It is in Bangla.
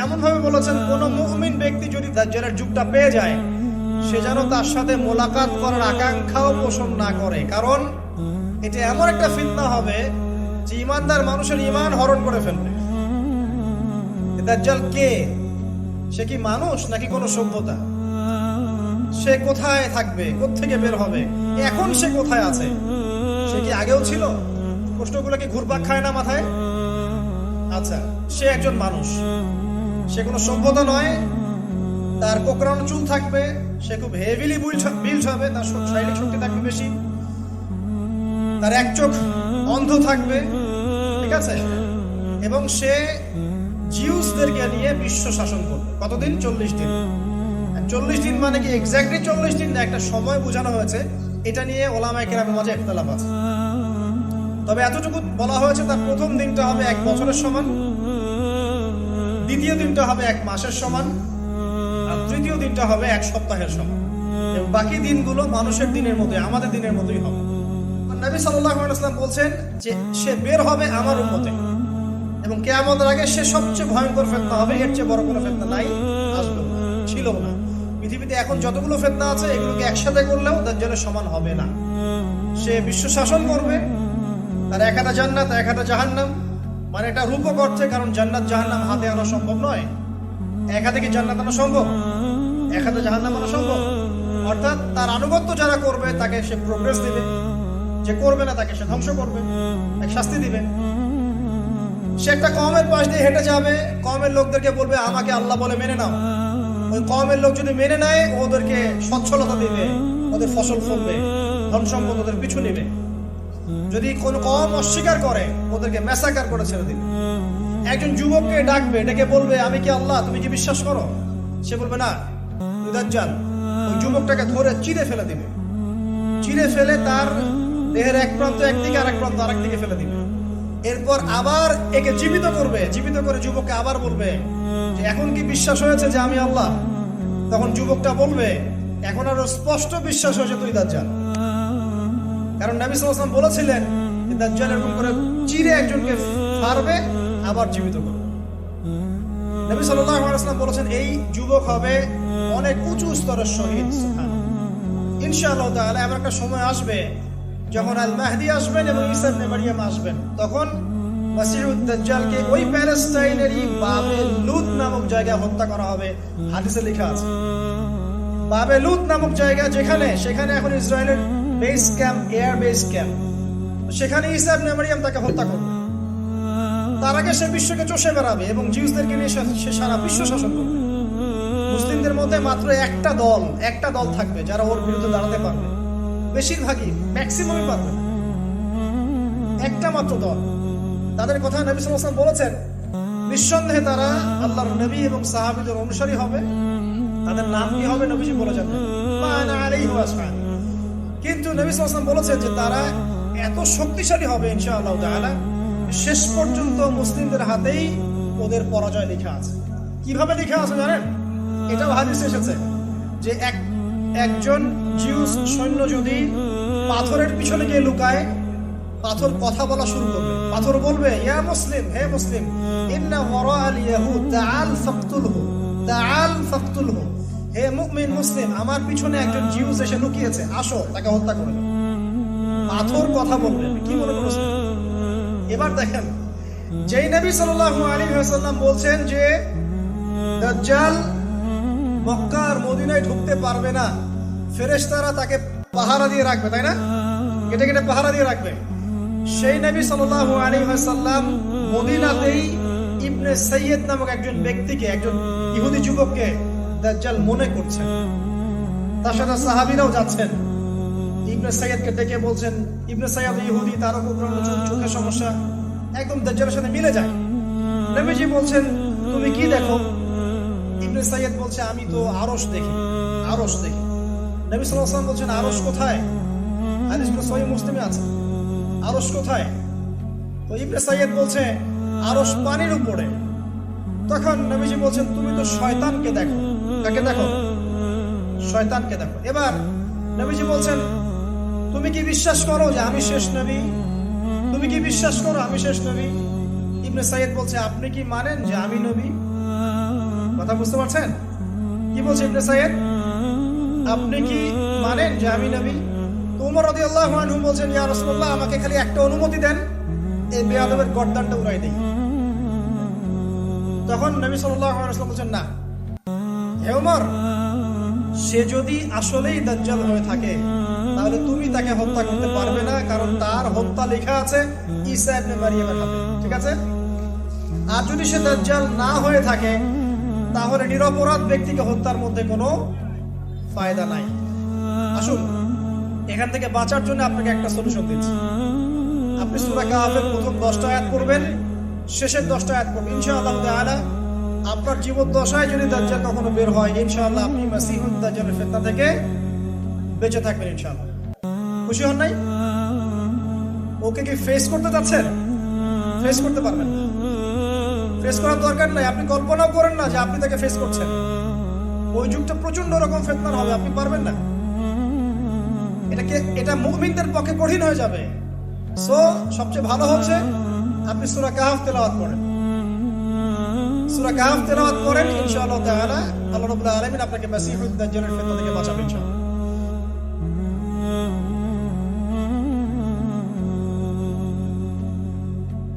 এমন ভাবে বলেছেন, কোন মুমিন ব্যক্তি যদি দাজ্জালের যুগটা পেয়ে যায়, সে যেন তার সাথে মোলাকাত করার আকাঙ্ক্ষাও পোষণ না করে। কারণ এটা এমন একটা ফিতনা হবে যে ইমানদার মানুষের ইমান হরণ করে ফেলবে। দাজ্জাল কে? সে কি মানুষ নাকি কোনো সভ্যতা? সে কোথায় থাকবে? কোত্থেকে বের হবে? এখন সে কোথায় আছে? সে কি আগেও ছিল? প্রশ্নগুলো কি ঘুরপাক খায় না মাথায়? আচ্ছা, সে একজন মানুষ, সে কোনো সভ্যতা নয়। তার কোকড়ানো চুল থাকবে, সে খুব হেভিলি বিল্ড হবে, তার শারীরিক শক্তি থাকবে বেশি, তার এক চোখ অন্ধ থাকবে, ঠিক আছে? এবং সে জিউসদেরকে নিয়ে বিশ্ব শাসন করবে। কতদিন? 40 দিন। 40 দিন মানে কি এক্স্যাক্টলি 40 দিন না, একটা সময় বোঝানো হয়েছে। এটা নিয়ে ওলামায়ে কেরামের মাঝে ইখতিলাফ আছে। তবে এতটুকু বলা হয়েছে, তার প্রথম দিনটা হবে 1 বছরের সমান, দ্বিতীয় দিনটা হবে 1 মাসের সমান, আর তৃতীয় দিনটা হবে 1 সপ্তাহের সমান। এবং বাকি দিনগুলো মানুষের দিনের মতোই, আমাদের দিনের মতোই হবে। নবী সাল্লাল্লাহু আলাইহি ওয়াসাল্লাম বলছেন যে সে বের হবে আমার উম্মতে, এবং কিয়ামতের আগে সে সবচেয়ে ভয়ঙ্কর ফিতনা হবে। এর চেয়ে বড় কোনো ফিতনা নাই, আসবে না, ছিল না। পৃথিবীতে এখন যতগুলো ফিতনা আছে, এগুলোকে একসাথে করলেও দাজ্জালের সমান হবে না। সে বিশ্ব শাসন করবে, তার এক হাতে জান্নাত, এক হাতে জাহান্নাম। মানে এটা রূপক অর্থে, কারণ জান্নাত জাহান্নাম হাতে আনা সম্ভব নয়। এক হাতে কি জান্নাত আনা সম্ভব? এক হাতে জাহান্নাম আনা সম্ভব? অর্থাৎ তার আনুগত্য যারা করবে তাকে সে প্রোগ্রেস দিবে, যে করবে না তাকে সে ধ্বংস করবে, এক শাস্তি দিবে। সে একটা কওমের পাশ দিয়ে হেঁটে যাবে, কওমের লোকদেরকে বলবে আমাকে আল্লাহ বলে মেনে নাও। ওই কওমের লোক যদি মেনে নেয়, ওদেরকে সচ্ছলতা দিবে, ওদের ফসল ফলবে, ধন সম্পদ ওদের পিছু নিবে। যদি কোন কওম অস্বীকার করে, ওদেরকে ম্যাসাকার করে ছেড়ে দিবে। একজন যুবককে ডাকবে, ডেকে বলবে আমি কি আল্লাহ, তুমি কি বিশ্বাস করো? সে বলবে না, তুই দাজ্জাল। ওই যুবকটাকে ধরে চিরে ফেলে দিবে, চিরে ফেলে তার দেহের এক প্রান্ত একদিকে, আর এক প্রান্ত আরেক দিকে ফেলে দিবে। এরপর আবার একে জীবিত করবে, জীবিত করে যুবককে আবার বলবে যে এখন কি বিশ্বাস হয়েছে যে আমি আল্লাহ? তখন যুবকটা বলবে এখন আরো স্পষ্ট বিশ্বাস হয়েছে তুই দাজ্জাল। কারণ নবী সাল্লাল্লাহু আলাইহি ওয়াসাল্লাম বলেছিলেন যে দাজ্জাল এরকম করে চিরে একজনকে ফাড়বে, আবার জীবিত করবে। নবী সাল্লাল্লাহু আলাইহি ওয়াসাল্লাম বলেছেন এই যুবক হবে অনেক উঁচু স্তরের শহীদ। ইনশাআল্লাহ তাআলা এমন একটা সময় আসবে যখন আল মাহদি আসবেন এবং ঈসা ইবনে মারইয়াম আসবেন, তখন মাসিহুদ দাজ্জালকে ওই প্যালেস্টাইনেরই বাবে লুদ নামক জায়গায় হত্যা করা হবে। হাদিসে লেখা আছে বাবে লুদ নামক জায়গা, সেখানে এখন ইসরায়েলের base camp, air base camp. সেখানে ঈসা ইবনে মারইয়াম তাকে হত্যা করবে। তার আগে সে বিশ্বকে চষে বেড়াবে এবং জিউসদেরকে নিয়ে সে সারা বিশ্ব শাসন করবে। মুসলিমদের মধ্যে মাত্র একটা দল থাকবে যারা ওর বিরুদ্ধে দাঁড়াতে পারবে। বেশিরভাগই, ম্যাক্সিমামই পারবে না। একটা মাত্র দল। তাদের কথা নবী সাল্লাল্লাহু আলাইহি ওয়াসাল্লাম বলেছেন, নিঃসন্দেহে তারা আল্লাহর নবী এবং সাহাবীদের অনুসারী হবে। তাদের নাম কি হবে নবীজি বলে যাবেন, মা'আনা আলাইহি ওয়া আসহাবি। কিন্তু নবী সাল্লাল্লাহু আলাইহি ওয়াসাল্লাম বলেছেন যে তারা এত শক্তিশালী হবে ইনশাআল্লাহ তাআলা, শেষ পর্যন্ত মুসলিমদের হাতেই ওদের পরাজয় লেখা আছে। কিভাবে লেখা আছে জানেন? এটাও হাদিসে এসেছে যে একজন জিউস সৈন্য যদি পাথরের পিছনে গিয়ে লুকায়, পাথর কথা বলা শুরু করবে। পাথর বলবে ইয়া মুসলিম, হে মুসলিম, ইন্না ওয়ারাআল ইয়াহুদ তাআল ফাকতুলহু, হে মুমিন মুসলিম, আমার পিছনে একজন জিউস এসে লুকিয়েছে, আসো তাকে হত্যা করে দাও। পাথর কথা বলবে, কি মনে করছেন? এবার দেখেন, যেই নবী সাল্লাল্লাহু আলাইহি ওয়াসাল্লাম বলছেন যে দাজ্জাল মক্কা আর মদিনায় ঢুকতে পারবে না, ফেরেশতারা তাকে পাহারা দিয়ে রাখবে, তাই না? কেটে কেটে পাহারা দিয়ে রাখবে। সেই নবী সাল্লাল্লাহু আলাইহি ওয়াসাল্লাম মদিনাতেই ইবনে সাইয়্যিদ নামক একজন ব্যক্তিকে, একজন ইহুদি যুবককে দাজ্জাল মনে করছেন। তার সাথে সাহাবীরাও যাচ্ছেন। ইবনে সাইয়্যিদকে ডেকে বলছেন, ইবনে সাইয়্যিদ ইহুদি, তার কোকড়ানো চোখের সমস্যা একদম দাজ্জালের সাথে মিলে যায়। নবীজি বলছেন তুমি কি দেখো? ইবনে সাইয়্যিদ বলছে আমি তো আরশ দেখি। নবী সাল্লাল্লাহু আলাইহি ওয়াসাল্লাম বলছেন আরশ কোথায়? হাদিসটা সহিহ মুসলিমে আছে। আরশ কোথায়? তো ইবনে সাইয়্যিদ বলছে আরশ পানির উপরে। তখন নবীজি বলছেন তুমি তো শয়তানকে দেখো। কাকে দেখো? শয়তানকে দেখো। এবার নবীজি বলছেন তুমি কি বিশ্বাস করো যে আমি শেষ নবী? তুমি কি বিশ্বাস করো আমি শেষ নবী? ইবনে সাইয়্যিদ বলছে আপনি কি মানেন যে আমি নবী? কথা বুঝতে পারছেন কি বলছে ইবনে সাইয়্যিদ? আপনি কি মানেন যে আমি নবী? তো ওমর রাদিয়াল্লাহু আনহু বলছেন, ইয়া রাসূলুল্লাহ, আমাকে খালি একটা অনুমতি দেন, এই বেয়াদবের গর্দানটা উড়াই দেই। তখন নবী সাল্লাল্লাহু আলাইহি ওয়াসাল্লাম বলছেন, না হে ওমর, সে যদি আসলেই দাজ্জাল হয়ে থাকে তাহলে তুমি তাকে হত্যা করতে পারবে না, কারণ তার হত্যা লেখা আছে ঈসা ইবনে মারইয়ামের হাতে, ঠিক আছে? আর যদি সে দাজ্জাল না হয়ে থাকে তাহলে নিরপরাধ ব্যক্তিকে হত্যার মধ্যে কোনো ফায়দা নাই। আসুন, এখান থেকে বাঁচার জন্য আপনাকে একটা সলিউশন দিচ্ছি। আপনি সূরা কাহফের প্রথম 10টা আয়াত পড়বেন, শেষের 10টা আয়াত পড়বেন। ইনশাআল্লাহ তাআলা আপনার জীবন দশায় যদি দাজ্জাল কখনো বের হয়, ইনশাআল্লাহ আপনি মাসিহুদ দাজ্জালের ফিতনা থেকে বেঁচে থাকবেন ইনশাআল্লাহ। খুশি হন নাই? ওকে কি ফেস করতে যাচ্ছেন? ফেস করতে পারবেন না। ফেস করার দরকার নাই। আপনি কল্পনাও করেন না যে আপনি তাকে ফেস করছেন। ওই যুগটা প্রচন্ড রকম ফিতনার হবে, আপনি পারবেন না। এটা মুমিনদের পক্ষে কঠিন হয়ে যাবে। সো সবচেয়ে ভালো হচ্ছে আপনি সূরা কাহফ তেলাওয়াত করেন। সূরা কাহফ তেলাওয়াত করেন, ইনশাআল্লাহ তাআলা আল্লাহ রাব্বুল আলামিন আপনাকে মাসিহুদ দাজ্জালের ফিতনা থেকে বাঁচাবেন ইনশাআল্লাহ।